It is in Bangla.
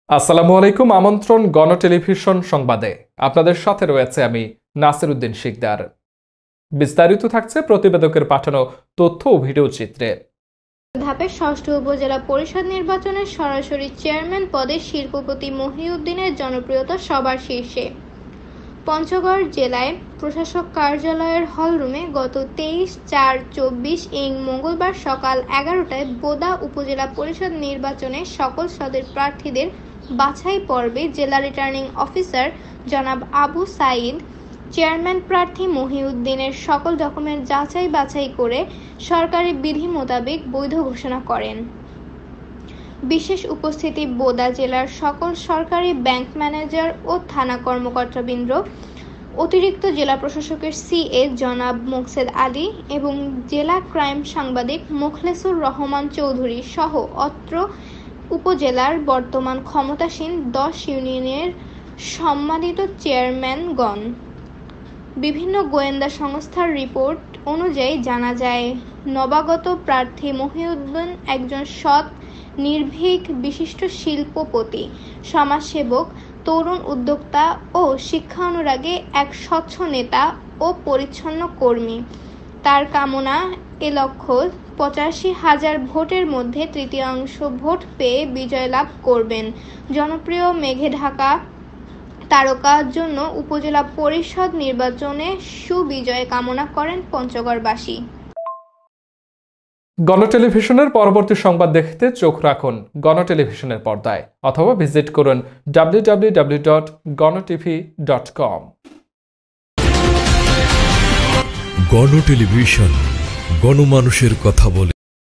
আসসালামু আলাইকুম। আমন্ত্রণ গণ টেলিভিশন সংবাদে। আপনাদের সাথে রয়েছে আমি নাসির উদ্দিন শিকদার। বিস্তারিত থাকছে প্রতিবেদকের পাঠানো তথ্য ও ভিডিও চিত্রে। ধাপে ষষ্ঠ উপজেলা পরিষদ নির্বাচনে সরাসরি চেয়ারম্যান পদে শিল্পপতি মহিউদ্দিনের জনপ্রিয়তা সবার শীর্ষে। পঞ্চগড় জেলায় প্রশাসক কার্যালয়ের হলরুমে গত 23/4/24 মঙ্গলবার সকাল 11টায় বোদা উপজেলা পরিষদ নির্বাচনে সকল পদের প্রার্থীদের বাছাই পর্বে জেলা রিটার্নিং অফিসার জনাব আবু সাঈদ চেয়ারম্যান প্রার্থী মহিউদ্দিনের সকল ডকুমেন্ট যাচাই বাছাই করে সরকারি বিধি মোতাবেক বৈধ ঘোষণা করেন। বিশেষ উপস্থিতি বোদা জেলার সকল সরকারি ব্যাংক ম্যানেজার ও থানা কর্মকর্তাবৃন্দ, অতিরিক্ত জেলা প্রশাসকের সিএ জনাব মোকসেদ আলী এবং জেলা ক্রাইম সাংবাদিক মোখলেসুর রহমান চৌধুরী সহ অত্র উপজেলার বর্তমান ক্ষমতাসীন 10 ইউনিয়নের সম্মানিত চেয়ারম্যানগণ। বিভিন্ন গোয়েন্দা সংস্থার রিপোর্ট অনুযায়ী জানা যায়, নবাগত প্রার্থী মহিউদ্দিন একজন সৎ, নির্ভীক, বিশিষ্ট শিল্পপতি, সমাজসেবক, তরুণ উদ্যোক্তা ও শিক্ষানুরাগী এক স্বচ্ছ নেতা ও পরিচ্ছন্ন কর্মী। তার কামনা এ লক্ষ্য 85,000 ভোটের মধ্যে তৃতীয়াংশ ভোট পেয়ে বিজয় লাভ করবেন। জনপ্রিয় মেঘে ঢাকা তারকার জন্য উপজেলা পরিষদ নির্বাচনে সুবিজয় কামনা করেন পঞ্চগড়বাসী। গণ টেলিভিশনের পরবর্তী সংবাদ দেখতে চোখ রাখুন গণ টেলিভিশনের পর্দায় অথবা ভিজিট করুন www.gonotv.com। গণ টেলিভিশন, গণমানুষের কথা বলে।